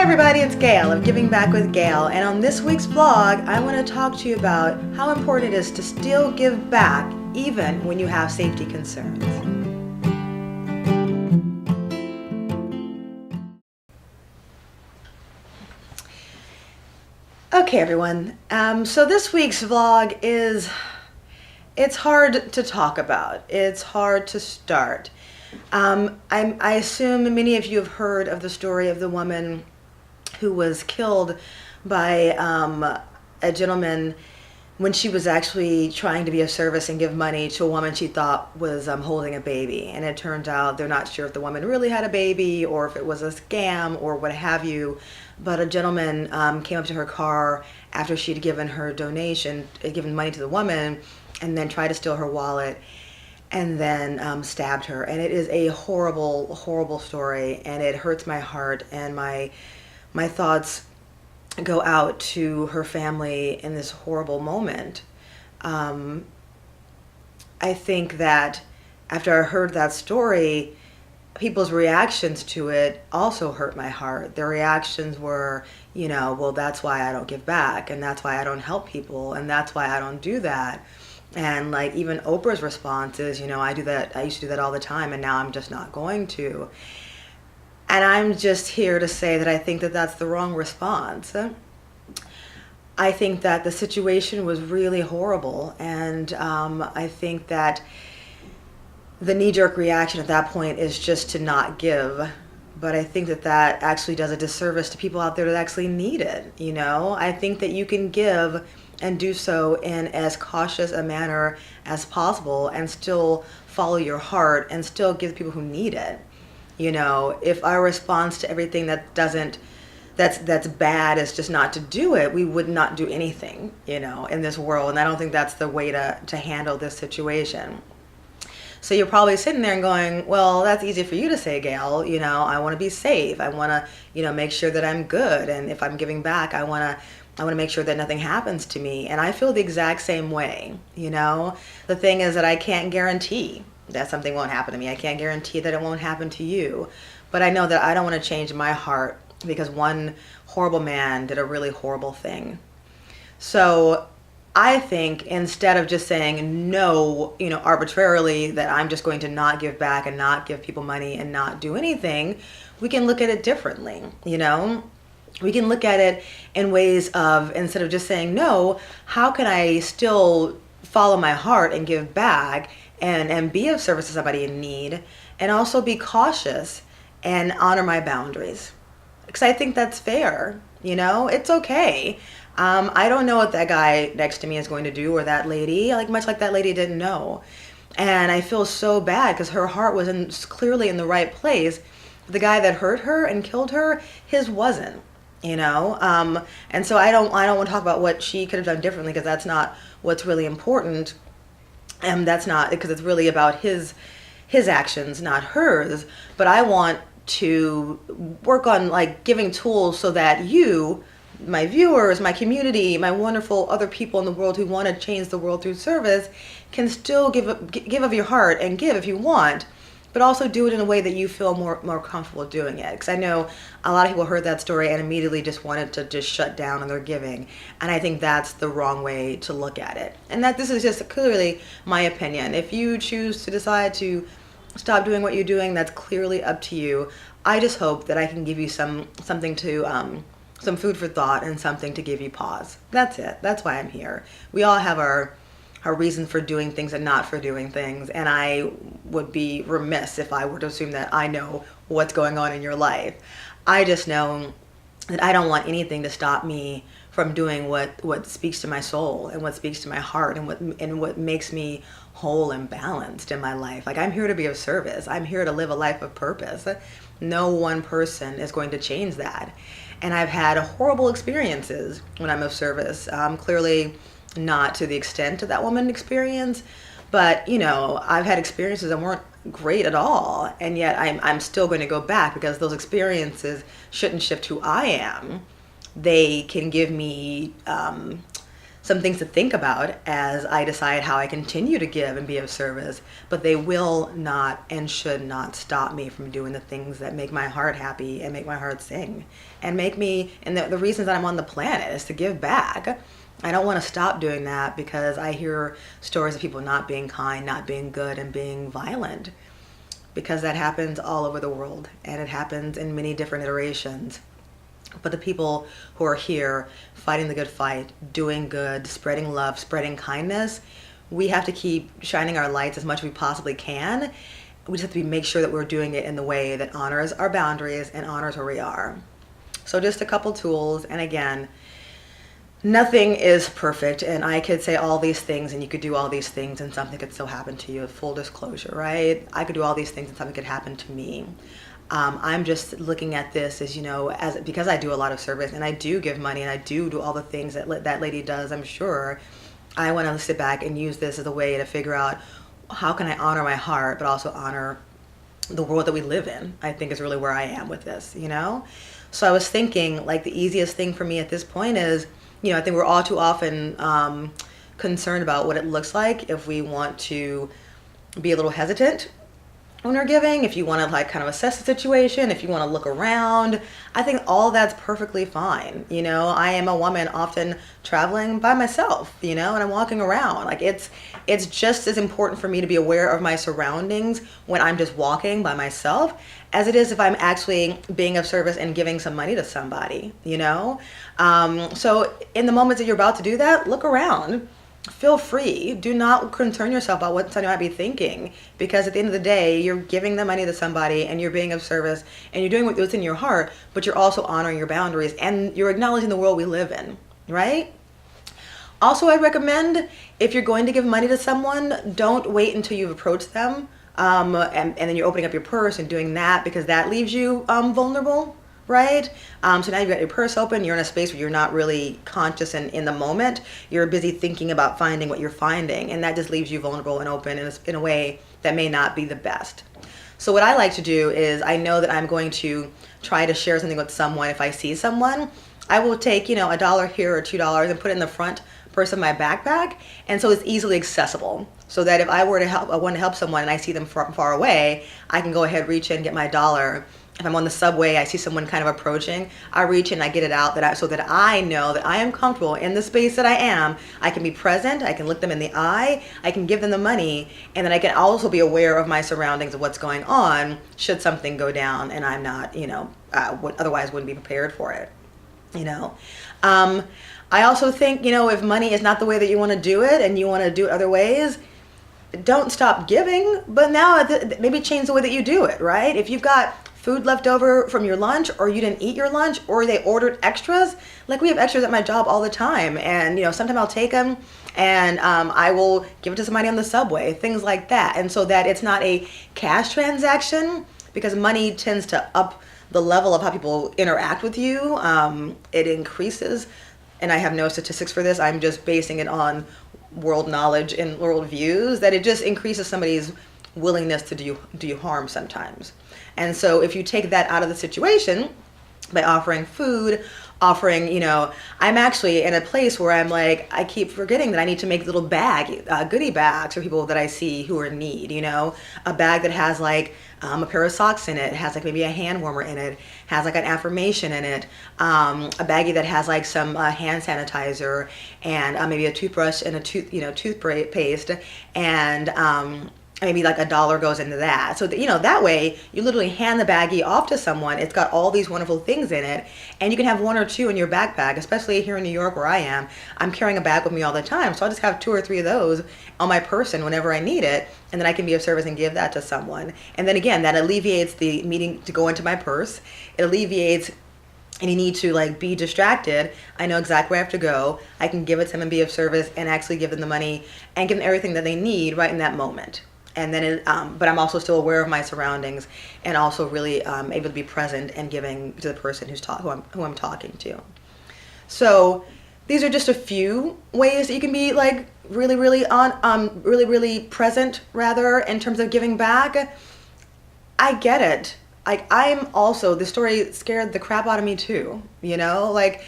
Hi everybody, it's Gail of Giving Back with Gail, and on this week's vlog I want to talk to you about how important it is to still give back even when you have safety concerns. Okay everyone, so this week's vlog it's hard to talk about. It's hard to start. I assume many of you have heard of the story of the woman who was killed by a gentleman when she was actually trying to be of service and give money to a woman she thought was holding a baby. And it turned out they're not sure if the woman really had a baby or if it was a scam or what have you. But a gentleman came up to her car after she'd given her donation, given money to the woman, and then tried to steal her wallet and then stabbed her. And it is a horrible, horrible story, and it hurts my heart, and my thoughts go out to her family in this horrible moment. I think that after I heard that story, people's reactions to it also hurt my heart. Their reactions were, well, that's why I don't give back, and that's why I don't help people, and that's why I don't do that. And like even Oprah's response is, I do that. I used to do that all the time, and now I'm just not going to. And I'm just here to say that I think that that's the wrong response. I think that the situation was really horrible, and I think that the knee-jerk reaction at that point is just to not give. But I think that that actually does a disservice to people out there that actually need it. I think that you can give and do so in as cautious a manner as possible and still follow your heart and still give people who need it. If our response to everything that's bad is just not to do it, we would not do anything, in this world. And I don't think that's the way to handle this situation. So you're probably sitting there and going, well, that's easy for you to say, Gail. I want to be safe. I want to, make sure that I'm good. And if I'm giving back, I want to make sure that nothing happens to me. And I feel the exact same way. The thing is that I can't guarantee that something won't happen to me. I can't guarantee that it won't happen to you. But I know that I don't want to change my heart because one horrible man did a really horrible thing. So I think instead of just saying no, arbitrarily, that I'm just going to not give back and not give people money and not do anything, we can look at it differently. We can look at it in ways of, instead of just saying no, how can I still follow my heart and give back and be of service to somebody in need, and also be cautious and honor my boundaries? Because I think that's fair. It's okay. I don't know what that guy next to me is going to do, or that lady, much like that lady didn't know. And I feel so bad because her heart was clearly in the right place. The guy that hurt her and killed her, his wasn't. And so I don't want to talk about what she could have done differently, because that's not what's really important. And that's not, because it's really about his actions, not hers. But I want to work on giving tools so that you, my viewers, my community, my wonderful other people in the world who want to change the world through service, can still give of your heart and give if you want, but also do it in a way that you feel more comfortable doing it. Because I know a lot of people heard that story and immediately just wanted to just shut down on their giving. And I think that's the wrong way to look at it. And that this is just clearly my opinion. If you choose to decide to stop doing what you're doing, that's clearly up to you. I just hope that I can give you something to, some food for thought and something to give you pause. That's it. That's why I'm here. We all have our reason for doing things and not for doing things, and I would be remiss if I were to assume that I know what's going on in your life. I just know that I don't want anything to stop me from doing what speaks to my soul and what speaks to my heart and what makes me whole and balanced in my life. I'm here to be of service. I'm here to live a life of purpose. No one person is going to change that. And I've had horrible experiences when I'm of service. Clearly not to the extent of that woman experience, but I've had experiences that weren't great at all, and yet I'm still going to go back, because those experiences shouldn't shift who I am. They can give me some things to think about as I decide how I continue to give and be of service, but they will not and should not stop me from doing the things that make my heart happy and make my heart sing and make me, and the reasons that I'm on the planet is to give back. I don't want to stop doing that because I hear stories of people not being kind, not being good, and being violent, because that happens all over the world and it happens in many different iterations. But the people who are here fighting the good fight, doing good, spreading love, spreading kindness, we have to keep shining our lights as much as we possibly can. We just have to make sure that we're doing it in the way that honors our boundaries and honors who we are. So just a couple tools, and again, nothing is perfect, and I could say all these things and you could do all these things and something could still happen to you. Full disclosure, right? I could do all these things and something could happen to me. I'm just looking at this as, as because I do a lot of service and I do give money and I do all the things that that lady does, I'm sure. I want to sit back and use this as a way to figure out how can I honor my heart, but also honor the world that we live in, I think is really where I am with this, So I was thinking, like, the easiest thing for me at this point is, I think we're all too often concerned about what it looks like if we want to be a little hesitant when we're giving, if you want to kind of assess the situation, if you want to look around. I think all that's perfectly fine. I am a woman often traveling by myself, and I'm walking around. Like, it's just as important for me to be aware of my surroundings when I'm just walking by myself as it is if I'm actually being of service and giving some money to somebody, So in the moments that you're about to do that, look around. Feel free. Do not concern yourself about what somebody might be thinking, because at the end of the day, you're giving the money to somebody and you're being of service and you're doing what's in your heart, but you're also honoring your boundaries and you're acknowledging the world we live in, right? Also, I recommend, if you're going to give money to someone, don't wait until you've approached them and then you're opening up your purse and doing that, because that leaves you vulnerable. Right? So now you've got your purse open, you're in a space where you're not really conscious and in the moment. You're busy thinking about finding what you're finding, and that just leaves you vulnerable and open in a way that may not be the best. So what I like to do is, I know that I'm going to try to share something with someone. If I see someone, I will take, $1 here or $2 and put it in the front purse of my backpack, and so it's easily accessible. So that if I want to help someone and I see them from far away, I can go ahead, reach in, get my dollar. If I'm on the subway, I see someone kind of approaching, I reach in, I get it out so that I know that I am comfortable in the space that I am. I can be present, I can look them in the eye, I can give them the money, and then I can also be aware of my surroundings, of what's going on should something go down and I'm not, otherwise wouldn't be prepared for it, I also think, if money is not the way that you want to do it and you want to do it other ways, don't stop giving, but now maybe change the way that you do it, right? If you've got food left over from your lunch, or you didn't eat your lunch, or they ordered extras. Like, we have extras at my job all the time, and sometimes I'll take them and I will give it to somebody on the subway, things like that. And so that it's not a cash transaction, because money tends to up the level of how people interact with you. It increases, and I have no statistics for this, I'm just basing it on world knowledge and world views, that it just increases somebody's willingness to do you harm sometimes. And so if you take that out of the situation by offering food, offering, I'm actually in a place where I'm like, I keep forgetting that I need to make little goodie bags for people that I see who are in need, a bag that has like a pair of socks in it, has like maybe a hand warmer in it, has like an affirmation in it, a baggie that has like some hand sanitizer and maybe a toothbrush and a toothpaste, and maybe like $1 goes into that. So that, that way you literally hand the baggie off to someone. It's got all these wonderful things in it, and you can have one or two in your backpack, especially here in New York where I am. I'm carrying a bag with me all the time. So I'll just have 2 or 3 of those on my person whenever I need it. And then I can be of service and give that to someone. And then again, that alleviates the needing to go into my purse. It alleviates any need to like be distracted. I know exactly where I have to go. I can give it to them and be of service and actually give them the money and give them everything that they need right in that moment. And then, but I'm also still aware of my surroundings and also really able to be present and giving to the person who I'm talking to. So these are just a few ways that you can be like really present rather in terms of giving back. I get it. Like, I'm also, the story scared the crap out of me too. Like,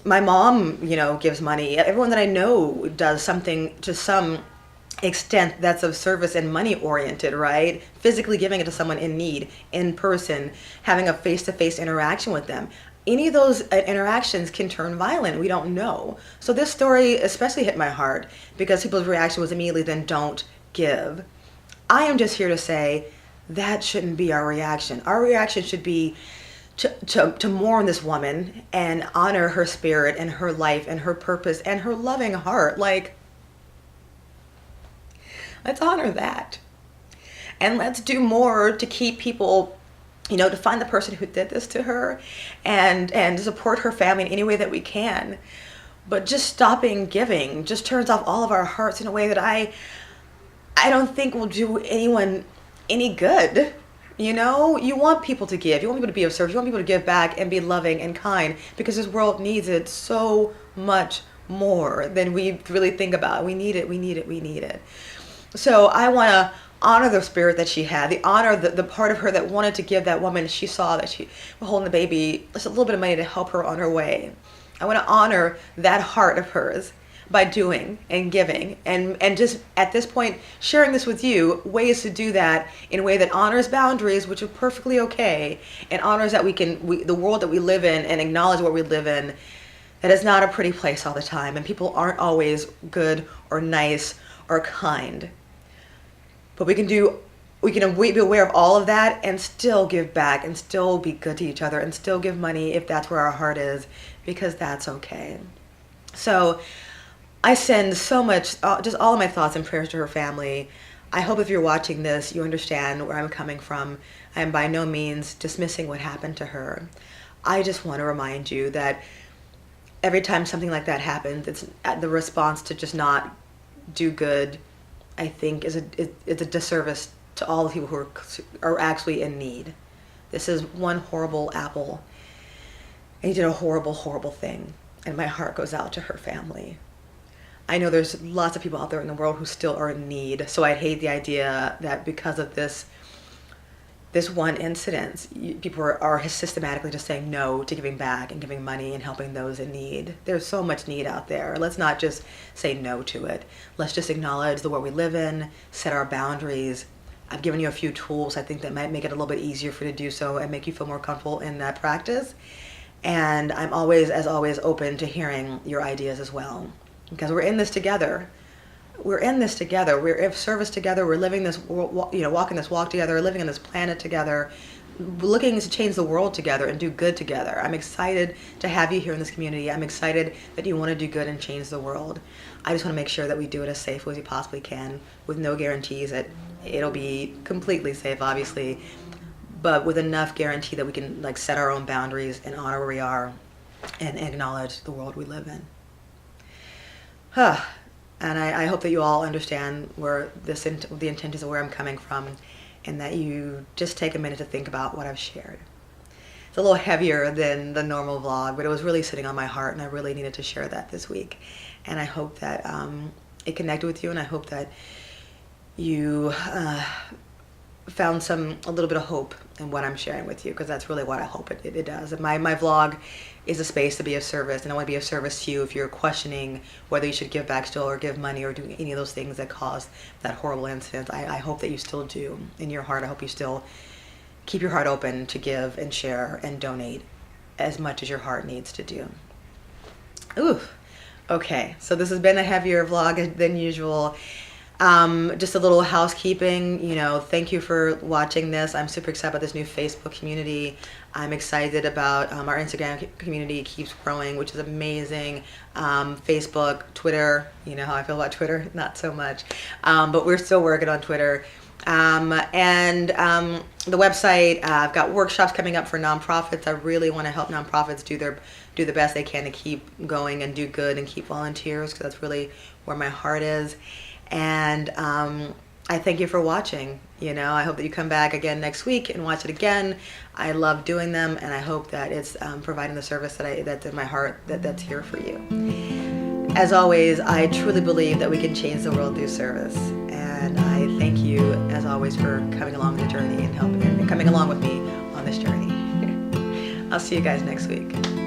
My mom, gives money. Everyone that I know does something to some extent that's of service and money oriented, right? Physically giving it to someone in need, in person, having a face-to-face interaction with them. Any of those interactions can turn violent. We don't know. So this story especially hit my heart because people's reaction was immediately, then don't give. I am just here to say that shouldn't be our reaction. Our reaction should be to mourn this woman and honor her spirit and her life and her purpose and her loving heart. Like, let's honor that. And let's do more to keep people, to find the person who did this to her and support her family in any way that we can. But just stopping giving just turns off all of our hearts in a way that I don't think will do anyone any good. You want people to give. You want people to be of service. You want people to give back and be loving and kind because this world needs it so much more than we really think about. We need it. We need it. We need it. So I want to honor the spirit that she had, the part of her that wanted to give that woman. She saw that she was holding the baby, just a little bit of money to help her on her way. I want to honor that heart of hers by doing and giving and just at this point sharing this with you, ways to do that in a way that honors boundaries, which are perfectly okay, and honors that the world that we live in, and acknowledge what we live in, that is not a pretty place all the time, and people aren't always good or nice or kind. But we can be aware of all of that and still give back and still be good to each other and still give money if that's where our heart is, because that's okay. So I send so much, just all of my thoughts and prayers to her family. I hope if you're watching this, you understand where I'm coming from. I am by no means dismissing what happened to her. I just want to remind you that every time something like that happens, it's the response to just not do good, I think, is a disservice to all the people who are actually in need. This is one horrible apple, and he did a horrible, horrible thing, and my heart goes out to her family. I know there's lots of people out there in the world who still are in need, so I'd hate the idea that because of this one incident, people are systematically just saying no to giving back and giving money and helping those in need. There's so much need out there. Let's not just say no to it. Let's just acknowledge the world we live in, set our boundaries. I've given you a few tools I think that might make it a little bit easier for you to do so and make you feel more comfortable in that practice. And I'm always, as always, open to hearing your ideas as well, because we're in this together. We're in this together. We're in service together. We're living this, walking this walk together, living on this planet together, looking to change the world together and do good together. I'm excited to have you here in this community. I'm excited that you want to do good and change the world. I just want to make sure that we do it as safely as we possibly can, with no guarantees that it'll be completely safe, obviously, but with enough guarantee that we can set our own boundaries and honor where we are and acknowledge the world we live in. And I hope that you all understand where the intentions of where I'm coming from, and that you just take a minute to think about what I've shared. It's a little heavier than the normal vlog, but it was really sitting on my heart, and I really needed to share that this week. And I hope that it connected with you, and I hope that you found a little bit of hope in what I'm sharing with you, because that's really what I hope it does. And my vlog is a space to be of service, and I want to be of service to you if you're questioning whether you should give back still or give money or do any of those things that caused that horrible incident. I hope that you still do in your heart. I hope you still keep your heart open to give and share and donate as much as your heart needs to do. Ooh, okay, so this has been a heavier vlog than usual. Just a little housekeeping, thank you for watching this. I'm super excited about this new Facebook community. I'm excited about our Instagram community keeps growing, which is amazing. Facebook, Twitter, you know how I feel about Twitter, not so much. But we're still working on Twitter. And the website, I've got workshops coming up for nonprofits. I really want to help nonprofits do the best they can to keep going and do good and keep volunteers, because that's really where my heart is. And I thank you for watching. I hope that you come back again next week and watch it again. I love doing them, and I hope that it's providing the service that's in my heart, that's here for you. As always, I truly believe that we can change the world through service, and I thank you, as always, for coming along the journey and coming along with me on this journey. I'll see you guys next week.